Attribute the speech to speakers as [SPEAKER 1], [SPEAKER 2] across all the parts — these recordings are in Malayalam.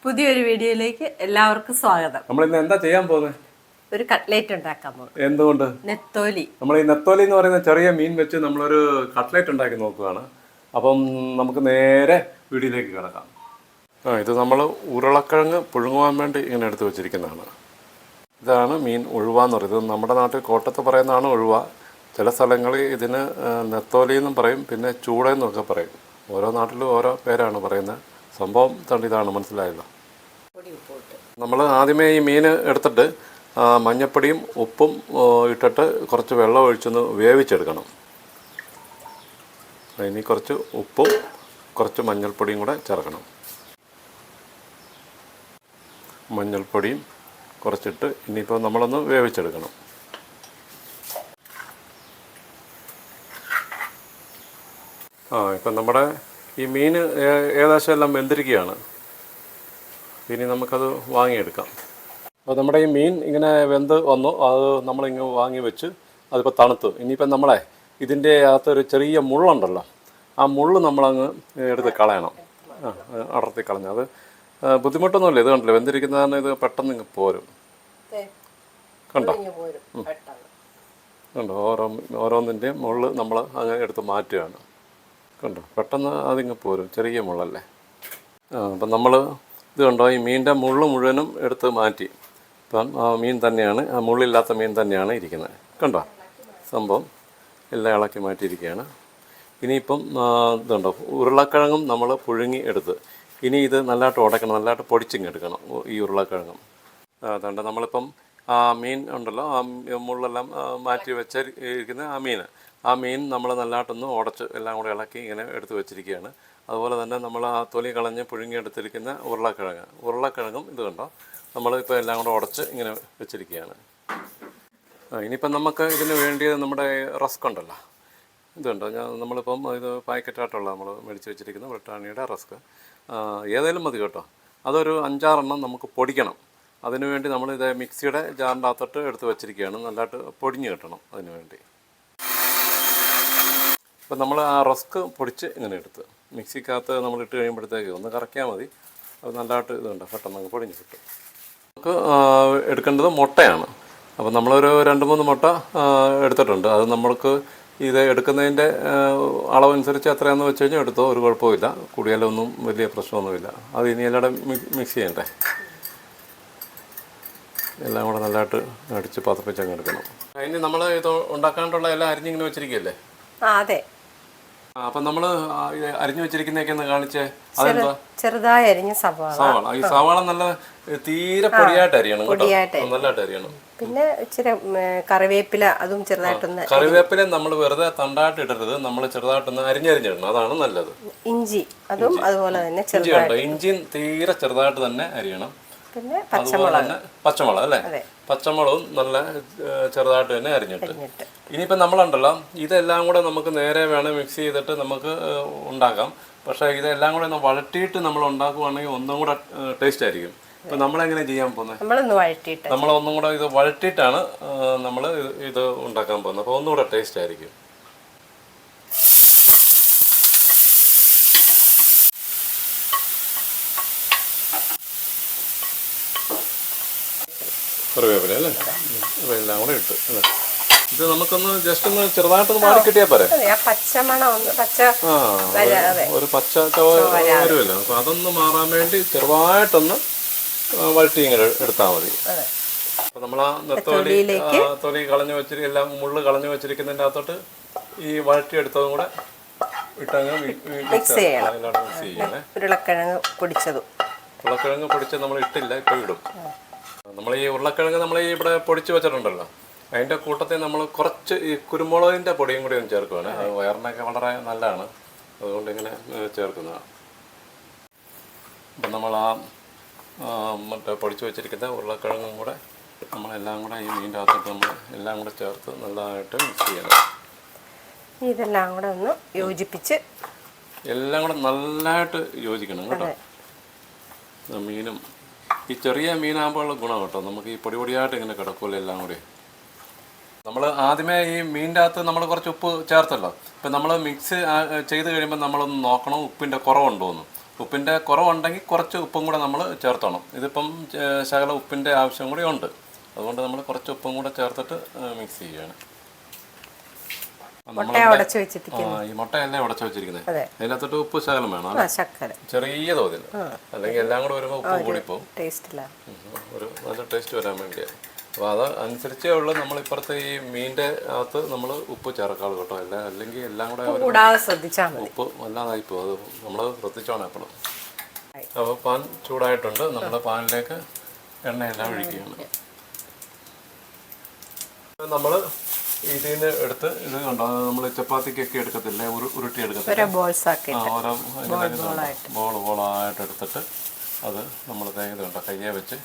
[SPEAKER 1] പുതിയൊരു വീഡിയോയിലേക്ക് എല്ലാവർക്കും സ്വാഗതം.
[SPEAKER 2] നമ്മൾ ഇന്ന് എന്താ ചെയ്യാൻ പോകുന്നത്?
[SPEAKER 1] ഒരു കട്ട്ലേറ്റ് ഉണ്ടാക്കാൻ പോകും.
[SPEAKER 2] എന്തുകൊണ്ട്?
[SPEAKER 1] നെത്തോലി.
[SPEAKER 2] നമ്മൾ ഈ നെത്തോലി എന്ന് പറയുന്ന ചെറിയ മീൻ വെച്ച് നമ്മളൊരു കട്ട്ലേറ്റ് ഉണ്ടാക്കി നോക്കുകയാണ്. അപ്പം നമുക്ക് നേരെ വീഡിയോയിലേക്ക് കിടക്കാം. ഇത് നമ്മൾ ഉരുളക്കിഴങ്ങ് പുഴുങ്ങുവാൻ വേണ്ടി ഇങ്ങനെ എടുത്ത് വെച്ചിരിക്കുന്നതാണ്. ഇതാണ് മീൻ ഉഴുവാന്ന് പറയുന്നത്. നമ്മുടെ നാട്ടിൽ കോട്ടത്ത് പറയുന്നതാണ് ഉഴുവ. ചില സ്ഥലങ്ങളിൽ ഇതിന് നെത്തോലി എന്നും പറയും, പിന്നെ ചൂടയെന്നൊക്കെ പറയും. ഓരോ നാട്ടിലും ഓരോ പേരാണ് പറയുന്നത്. സംഭവം ഇതാണ്, മനസ്സിലായല്ലോ. നമ്മൾ ആദ്യമേ ഈ മീൻ എടുത്തിട്ട് മഞ്ഞപ്പൊടിയും ഉപ്പും ഇട്ടിട്ട് കുറച്ച് വെള്ളം ഒഴിച്ചൊന്ന് വേവിച്ചെടുക്കണം. ഇനി കുറച്ച് ഉപ്പും കുറച്ച് മഞ്ഞൾപ്പൊടിയും കൂടെ ചേർക്കണം. മഞ്ഞൾപ്പൊടിയും കുറച്ചിട്ട് ഇനിയിപ്പോൾ നമ്മളൊന്ന് വേവിച്ചെടുക്കണം. ഇപ്പം നമ്മുടെ ഈ മീൻ ഏകദേശം എല്ലാം വെന്തിരിക്കുകയാണ്. ഇനി നമുക്കത് വാങ്ങിയെടുക്കാം. അപ്പോൾ നമ്മുടെ ഈ മീൻ ഇങ്ങനെ വെന്ത് വന്നു. അത് നമ്മളിങ്ങനെ വാങ്ങി വെച്ച് അതിപ്പോൾ തണുത്തു. ഇനിയിപ്പം നമ്മളെ ഇതിൻ്റെ അകത്തൊരു ചെറിയ മുള്ളുണ്ടല്ലോ, ആ മുള്ള് നമ്മളങ്ങ് എടുത്ത് കളയണം. അടർത്തി കളഞ്ഞാൽ അത് ബുദ്ധിമുട്ടൊന്നുമില്ല. ഇത് കണ്ടില്ല, വെന്തിരിക്കുന്നതാണ്. ഇത് പെട്ടെന്ന് ഇങ്ങ് പോരും. കണ്ടോ? കണ്ടോ? ഓരോന്നിൻ്റെയും മുള്ള് നമ്മൾ അങ്ങനെ എടുത്ത് മാറ്റുകയാണ്. കണ്ടോ? പെട്ടെന്ന് അതിങ്ങ് പോരും, ചെറിയ മുള്ളല്ലേ. അപ്പം നമ്മൾ ഇത് കണ്ടോ, ഈ മീനിൻ്റെ മുള്ള് മുഴുവനും എടുത്ത് മാറ്റി. ഇപ്പം ആ മീൻ തന്നെയാണ്, ആ മുള്ളില്ലാത്ത മീൻ തന്നെയാണ് ഇരിക്കുന്നത്. കണ്ടോ? സംഭവം എല്ലാം ഇളക്കി മാറ്റിയിരിക്കുകയാണ്. ഇനിയിപ്പം ഇതുണ്ടോ, ഉരുളക്കിഴങ്ങും നമ്മൾ പുഴുങ്ങി എടുത്ത് ഇനി ഇത് നല്ലതായിട്ട് ഉടയ്ക്കണം, നല്ലതായിട്ട് പൊടിച്ചിങ്ങ് എടുക്കണം ഈ ഉരുളക്കിഴങ്ങും. അതുകൊണ്ട് നമ്മളിപ്പം ആ മീൻ ഉണ്ടല്ലോ, ആ മുള്ളെല്ലാം മാറ്റി വെച്ചിരിക്കുന്ന ആ മീൻ നമ്മൾ നല്ലതായിട്ടൊന്ന് ഉടച്ച് എല്ലാം കൂടെ ഇളക്കി ഇങ്ങനെ എടുത്ത് വെച്ചിരിക്കുകയാണ്. അതുപോലെ തന്നെ നമ്മൾ ആ തൊലി കളഞ്ഞ് പുഴുങ്ങിയെടുത്തിരിക്കുന്ന ഉരുളക്കിഴങ്ങും ഇത് കണ്ടോ, നമ്മളിപ്പോൾ എല്ലാം കൂടെ ഉടച്ച് ഇങ്ങനെ വെച്ചിരിക്കുകയാണ്. ഇനിയിപ്പം നമുക്ക് ഇതിന് വേണ്ടിയത് നമ്മുടെ റസ്ക് ഉണ്ടല്ലോ, ഇതുണ്ടോ, നമ്മളിപ്പം ഇത് പാക്കറ്റായിട്ടുള്ള നമ്മൾ മേടിച്ച് വെച്ചിരിക്കുന്ന ബ്രിട്ടാനിയുടെ റസ്ക് ഏതായാലും മതി കേട്ടോ. അതൊരു 5-6 നമുക്ക് പൊടിക്കണം. അതിനുവേണ്ടി നമ്മളിത് മിക്സിയുടെ ജാറിൻ്റെ അകത്തോട്ട് എടുത്ത് വെച്ചിരിക്കുകയാണ്. നല്ലതായിട്ട് പൊടിഞ്ഞ് കിട്ടണം അതിന് വേണ്ടി. അപ്പം നമ്മൾ ആ റസ്ക് പൊടിച്ച് ഇങ്ങനെ എടുത്ത് മിക്സിക്കകത്ത് നമ്മൾ ഇട്ട് കഴിയുമ്പോഴത്തേക്ക് ഒന്ന് കറക്കിയാൽ മതി. അത് നല്ലതായിട്ട് ഇതുണ്ട്, പെട്ടെന്ന് അങ്ങ് പൊടിഞ്ഞ് കിട്ടും. നമുക്ക് എടുക്കേണ്ടത് മുട്ടയാണ്. അപ്പം നമ്മളൊരു 2-3 മുട്ട എടുത്തിട്ടുണ്ട്. അത് നമ്മൾക്ക് ഇത് എടുക്കുന്നതിൻ്റെ അളവനുസരിച്ച് എത്രയാണെന്ന് വെച്ച് കഴിഞ്ഞാൽ എടുത്തോ, ഒരു കുഴപ്പമില്ല. കൂടിയാലൊന്നും വലിയ പ്രശ്നമൊന്നുമില്ല. അത് ഇനി എല്ലാവരും മിക്സ് ചെയ്യണ്ടേ. എല്ലാം കൂടെ നല്ലതായിട്ട് അടിച്ച് പതപ്പിച്ചങ്ങ് എടുക്കണം. ഇനി നമ്മൾ ഇത് ഉണ്ടാക്കാനുള്ള എല്ലാം അരിഞ്ഞിങ്ങനെ വെച്ചിരിക്കുകയല്ലേ?
[SPEAKER 1] അതെ.
[SPEAKER 2] അപ്പം നമ്മൾ അരിഞ്ഞു വെച്ചിരിക്കുന്നതൊക്കെ ഒന്ന് കാണിച്ചേ. അതെന്താ?
[SPEAKER 1] ചെറുതായി അരിഞ്ഞ സവാള.
[SPEAKER 2] ഈ സവാള നല്ല തീരെ പൊടിയായിട്ട് അരിയണം കേട്ടോ, നല്ലതായിട്ട് അരിയണം.
[SPEAKER 1] പിന്നെ ഇച്ചിരി കറിവേപ്പില, അതും ചെറുതായിട്ടൊന്ന്.
[SPEAKER 2] കറിവേപ്പില നമ്മൾ വെറുതെ തണ്ടായിട്ട് ഇടരുത്, നമ്മൾ ചെറുതായിട്ടൊന്ന് അരിഞ്ഞിടണം, അതാണ് നല്ലത്.
[SPEAKER 1] ഇഞ്ചി അതും അതുപോലെ തന്നെ
[SPEAKER 2] ഇഞ്ചി ഉണ്ടോ, ഇഞ്ചിയും തീരെ ചെറുതായിട്ട് തന്നെ അരിയണം.
[SPEAKER 1] പിന്നെ
[SPEAKER 2] പച്ചമുളക് അല്ലേ, പച്ചമുളകും നല്ല ചെറുതായിട്ട് തന്നെ അരിഞ്ഞിട്ട്. ഇനിയിപ്പോൾ നമ്മളുണ്ടല്ലോ, ഇതെല്ലാം കൂടെ നമുക്ക് നേരെ വേണം മിക്സ് ചെയ്തിട്ട് നമുക്ക് ഉണ്ടാക്കാം. പക്ഷേ ഇതെല്ലാം കൂടെ ഒന്ന് വഴറ്റിയിട്ട് നമ്മൾ ഉണ്ടാക്കുവാണെങ്കിൽ ഒന്നും കൂടെ ടേസ്റ്റ് ആയിരിക്കും. ഇപ്പം നമ്മളെങ്ങനെ ചെയ്യാൻ പോകുന്നത്? നമ്മളൊന്നും കൂടെ ഇത് വഴറ്റിയിട്ടാണ് നമ്മൾ ഇത് ഉണ്ടാക്കാൻ പോകുന്നത്. അപ്പോൾ ഒന്നുകൂടെ ടേസ്റ്റ് ആയിരിക്കും. കറിവേപ്പില അല്ലേ, അപ്പോൾ എല്ലാം കൂടെ ഇട്ട് അല്ലേ. ഇത് നമുക്കൊന്ന് ജസ്റ്റ് ഒന്ന് ചെറുതായിട്ടൊന്ന് മാറി കിട്ടിയാൽ പോരെ. ഒരു പച്ച ചുവ വരുമല്ലോ, അപ്പോൾ അതൊന്ന് മാറാൻ വേണ്ടി ചെറുതായിട്ടൊന്ന് വഴറ്റി ഇങ്ങനെ എടുത്താൽ മതി. അപ്പോൾ നമ്മൾ ആ തൊലി കളഞ്ഞു വെച്ചിട്ട് എല്ലാം മുള്ള് കളഞ്ഞു വെച്ചിരിക്കുന്നതിൻ്റെ അകത്തോട്ട് ഈ വഴറ്റി എടുത്തതും കൂടെ ഇട്ടങ്ങ് മിക്സ് ചെയ്യണേ.
[SPEAKER 1] ഉരുളക്കിഴങ്ങ്
[SPEAKER 2] പൊടിച്ചത് നമ്മൾ ഇട്ടില്ല, ഇപ്പോൾ ഇടും. നമ്മൾ ഈ ഉരുളക്കിഴങ്ങ് നമ്മൾ ഈ ഇവിടെ പൊടിച്ച് വെച്ചിട്ടുണ്ടല്ലോ, അതിൻ്റെ കൂട്ടത്തിൽ നമ്മൾ കുറച്ച് ഈ കുരുമുളകിൻ്റെ പൊടിയും കൂടി ഒന്ന് ചേർക്കുവാണ്. അത് വയറിനൊക്കെ വളരെ നല്ലതാണ്, അതുകൊണ്ട് ഇങ്ങനെ ചേർക്കുന്നതാണ്. അപ്പം നമ്മൾ മറ്റേ പൊടിച്ച് വെച്ചിരിക്കുന്ന ഉരുളക്കിഴങ്ങും കൂടെ നമ്മളെല്ലാം കൂടെ ഈ മീനിൻ്റെ അകത്തോട്ട് നമ്മൾ എല്ലാം കൂടെ ചേർത്ത് നല്ലതായിട്ട് മിക്സ് ചെയ്യണം.
[SPEAKER 1] ഇതെല്ലാം കൂടെ ഒന്ന് യോജിപ്പിച്ച്
[SPEAKER 2] എല്ലാം കൂടെ നല്ലതായിട്ട് യോജിക്കണം കേട്ടോ. മീനും ഈ ചെറിയ മീനാകുമ്പോഴുള്ള ഗുണം കേട്ടോ, നമുക്ക് ഈ പൊടിയായിട്ട് ഇങ്ങനെ കിടക്കുമല്ലോ എല്ലാം കൂടി. നമ്മൾ ആദ്യമേ ഈ മീനിൻ്റെ അകത്ത് നമ്മൾ കുറച്ച് ഉപ്പ് ചേർത്തല്ലോ. ഇപ്പം നമ്മൾ മിക്സ് ചെയ്ത് കഴിയുമ്പോൾ നമ്മളൊന്ന് നോക്കണം ഉപ്പിൻ്റെ കുറവുണ്ടോയെന്ന്. ഉപ്പിൻ്റെ കുറവുണ്ടെങ്കിൽ കുറച്ച് ഉപ്പും കൂടെ നമ്മൾ ചേർത്തണം. ഇതിപ്പം ശകലം ഉപ്പിൻ്റെ ആവശ്യം കൂടി ഉണ്ട്, അതുകൊണ്ട് നമ്മൾ കുറച്ച് ഉപ്പും കൂടെ ചേർത്തിട്ട് മിക്സ് ചെയ്യുകയാണ്. ഈ മുട്ടയല്ലേ ഉടച്ചു വെച്ചിരിക്കുന്നത്, അതിനകത്തോട്ട് ഉപ്പ് ശകലം വേണം, ചെറിയ തോതിൽ, അല്ലെങ്കിൽ എല്ലാം കൂടെ വരുമ്പോൾ ഉപ്പ് കൂടിപ്പോവും, ഒരു നല്ല ടേസ്റ്റ് വരാൻ വേണ്ടിയാണ്. അപ്പോൾ അത് അനുസരിച്ചേ ഉള്ളൂ നമ്മൾ ഇപ്പുറത്തെ ഈ മീനിൻ്റെ അകത്ത് നമ്മൾ ഉപ്പ് ചേർക്കാളൂ കേട്ടോ, അല്ലെങ്കിൽ എല്ലാം കൂടെ ഉപ്പ് വല്ലാതായി പോകും, അത് നമ്മൾ ശ്രദ്ധിച്ചോണം എപ്പോഴും. അപ്പോൾ പാൻ ചൂടായിട്ടുണ്ട്, നമ്മുടെ പാനിലേക്ക് എണ്ണയെല്ലാം ഒഴിക്കുകയാണ്. നമ്മൾ ഇതിന് എടുത്ത് ഇത് കണ്ടോ, നമ്മൾ ചപ്പാത്തിക്കൊക്കെ എടുക്കത്തില്ലേ, ഉരുട്ടി എടുക്കത്തില്ല, ഓരോ ബോളായിട്ട് എടുത്തിട്ട് അത് നമ്മൾ ഇത് കണ്ടോ കയ്യെ വെച്ച്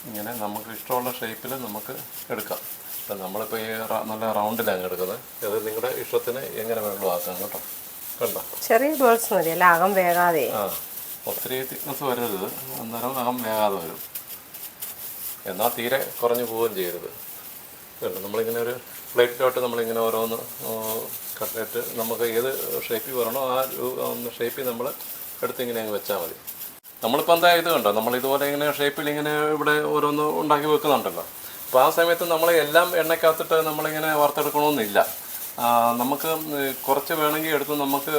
[SPEAKER 2] ഇങ്ങനെ നമുക്ക് ഇഷ്ടമുള്ള ഷേപ്പിൽ നമുക്ക് എടുക്കാം. അപ്പം നമ്മളിപ്പോൾ ഈ നല്ല റൗണ്ടിലാണ് എടുക്കുന്നത്, അത് നിങ്ങളുടെ ഇഷ്ടത്തിന് എങ്ങനെ വേണമല്ലോ ആക്കാം കേട്ടോ. കണ്ടോ, ചെറിയ ബോൾസ് മതി, അല്ല അകം വേകാതെ. ഒത്തിരി തിക്നസ് വരരുത്, അന്നേരം അകം വേകാതെ വരും, എന്നാൽ തീരെ കുറഞ്ഞു പോവുകയും ചെയ്യരുത്. കണ്ടോ, നമ്മളിങ്ങനെ ഒരു പ്ലേറ്റിലോട്ട് നമ്മളിങ്ങനെ ഓരോന്ന് കട്ട്ലേറ്റ് നമുക്ക് ഏത് ഷേപ്പിൽ വരണോ ആ ഷേപ്പിൽ നമ്മൾ എടുത്ത് ഇങ്ങനെ അങ്ങ് വെച്ചാൽ മതി. നമ്മളിപ്പോൾ എന്താ ഇത് കണ്ടോ, നമ്മൾ ഇതുപോലെ ഇങ്ങനെ ഷേപ്പിൽ ഇങ്ങനെ ഇവിടെ ഓരോന്ന് ഉണ്ടാക്കി വെക്കുന്നുണ്ടല്ലോ. അപ്പോൾ ആ സമയത്ത് നമ്മൾ എല്ലാം എണ്ണയ്ക്കകത്തിട്ട് നമ്മളിങ്ങനെ വറുത്തെടുക്കണമെന്നില്ല, നമുക്ക് കുറച്ച് വേണമെങ്കിൽ എടുത്ത് നമുക്ക്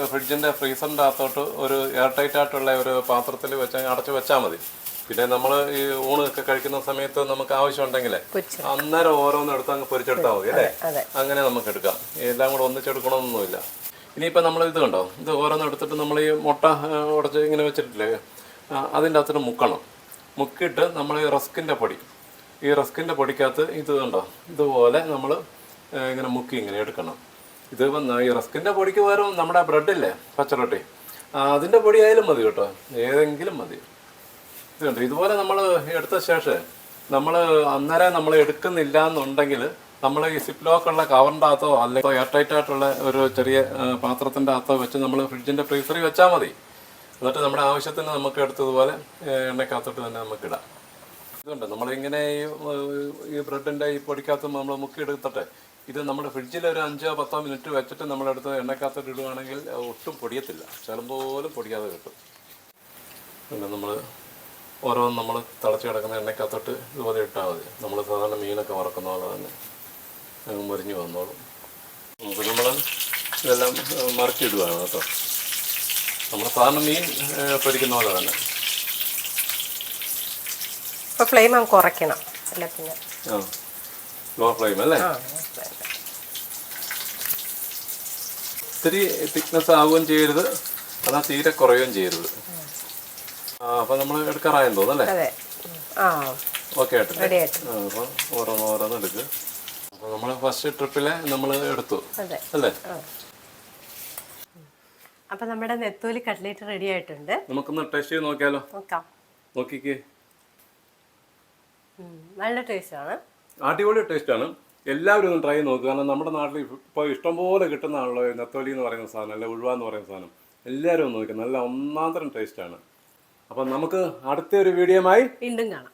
[SPEAKER 2] ഫ്രീസറിൻ്റെ അകത്തോട്ട് ഒരു എയർ ടൈറ്റ് ആയിട്ടുള്ള ഒരു പാത്രത്തിൽ വെച്ച് അടച്ച് വെച്ചാൽ മതി. പിന്നെ നമ്മൾ ഈ ഊണൊക്കെ കഴിക്കുന്ന സമയത്ത് നമുക്ക് ആവശ്യമുണ്ടെങ്കിൽ അന്നേരം ഓരോന്നും എടുത്ത് അങ്ങ് പൊരിച്ചെടുത്താൽ മതി അല്ലേ, അങ്ങനെ നമുക്ക് എടുക്കാം, എല്ലാം കൂടെ ഒന്നിച്ചെടുക്കണമെന്നൊന്നുമില്ല. ഇനിയിപ്പോൾ നമ്മൾ ഇത് കണ്ടോ, ഇത് ഓരോന്നും എടുത്തിട്ട് നമ്മൾ ഈ മുട്ട ഉടച്ച് ഇങ്ങനെ വെച്ചിട്ടില്ലേ, അതിൻ്റെ അകത്തോട്ട് മുക്കണം. മുക്കിയിട്ട് നമ്മൾ ഈ റസ്കിൻ്റെ പൊടിക്കകത്ത് ഇത് കണ്ടോ ഇതുപോലെ നമ്മൾ ഇങ്ങനെ മുക്കി ഇങ്ങനെ എടുക്കണം. ഇത് ഈ റസ്കിൻ്റെ പൊടിക്ക് പകരം നമ്മുടെ ബ്രെഡില്ലേ പച്ചറൊട്ടി, അതിൻ്റെ പൊടി ആയാലും മതി കേട്ടോ, ഏതെങ്കിലും മതി. ഇത് കണ്ടോ, ഇതുപോലെ നമ്മൾ എടുത്ത ശേഷം നമ്മൾ അന്നേരം നമ്മൾ എടുക്കുന്നില്ല എന്നുണ്ടെങ്കിൽ നമ്മൾ ഈ സിപ്ലോക്കുള്ള കവറിൻ്റെ അകത്തോ അല്ലെങ്കിൽ എയർ ടൈറ്റ് ആയിട്ടുള്ള ഒരു ചെറിയ പാത്രത്തിൻ്റെ അകത്തോ വെച്ച് നമ്മൾ ഫ്രിഡ്ജിൻ്റെ ഫ്രീസറിൽ വെച്ചാൽ മതി. എന്നിട്ട് നമ്മുടെ ആവശ്യത്തിന് നമുക്ക് എടുത്തതുപോലെ എണ്ണയ്ക്കകത്തോട്ട് തന്നെ നമുക്കിടാം. ഇതുണ്ട് നമ്മളിങ്ങനെ ഈ ബ്രെഡിൻ്റെ ഈ പൊടിക്കകത്ത് നമ്മൾ മുക്കി എടുത്തിട്ട് ഇത് നമ്മുടെ ഫ്രിഡ്ജിൽ ഒരു 5-10 മിനിറ്റ് വെച്ചിട്ട് നമ്മളെടുത്ത് എണ്ണയ്ക്കകത്തോട്ട് ഇടുകയാണെങ്കിൽ ഒട്ടും പൊടിയത്തില്ല, ശകലം പോലും പൊടിയാതെ കിട്ടും. പിന്നെ നമ്മൾ ഓരോന്നും നമ്മൾ തിളച്ച് കിടക്കുന്ന എണ്ണയ്ക്കകത്തോട്ട് ഇതുപോലെ ഇട്ടാൽ മതി. നമ്മൾ സാധാരണ മീനൊക്കെ വറക്കുന്ന പോലെ തന്നെ മുരിഞ്ഞ് വന്നോളും. അപ്പോൾ നമ്മൾ ഇതെല്ലാം മറിച്ചിടുകയാണ് കേട്ടോ, നമ്മൾ സാധാരണ മീൻ പൊരിക്കുന്ന പോലെ തന്നെ.
[SPEAKER 1] ഫ്ലെയിം കുറയ്ക്കണം അല്ലേ, പിന്നെ
[SPEAKER 2] ലോ ഫ്ലെയിം അല്ലേ, ഇത്തിരി തിക്നെസ് ആവുകയും ചെയ്യരുത്, എന്നാൽ തീരെ കുറയുകയും ചെയ്യരുത്. അപ്പം നമ്മൾ എടുക്കാറായെന്ന് തോന്നുന്നല്ലേ, ഓക്കെ ആയിട്ടില്ലേ. അപ്പം ഓരോന്ന് എടുക്കുക. അപ്പം നമ്മൾ ഫസ്റ്റ് ട്രിപ്പിലെ നമ്മൾ എടുത്തു അല്ലേ.
[SPEAKER 1] അപ്പൊ നമ്മുടെ നെത്തോലി കട്ട്ലേറ്റ് റെഡി ആയിട്ടുണ്ട്, നമുക്കൊന്ന്
[SPEAKER 2] ടേസ്റ്റ് ചെയ്ത് നോക്കിയാലോ. നോക്കിക്കേ,
[SPEAKER 1] നല്ല ടേസ്റ്റ് ആണ്,
[SPEAKER 2] അടിപൊളി ടേസ്റ്റ് ആണ്. എല്ലാവരും ഒന്ന് ട്രൈ ചെയ്ത് നോക്കുക, കാരണം നമ്മുടെ നാട്ടിൽ ഇപ്പോൾ ഇഷ്ടംപോലെ കിട്ടുന്നതാണല്ലോ നെത്തോലി എന്ന് പറയുന്ന സാധനം, അല്ലെ ഉഴുവ എന്ന് പറയുന്ന സാധനം. എല്ലാവരും ഒന്ന് നോക്കുക, നല്ല ഒന്നാന്തരം ടേസ്റ്റ് ആണ്. അപ്പം നമുക്ക് അടുത്ത ഒരു വീഡിയോയുമായി
[SPEAKER 1] വീണ്ടും കാണാം.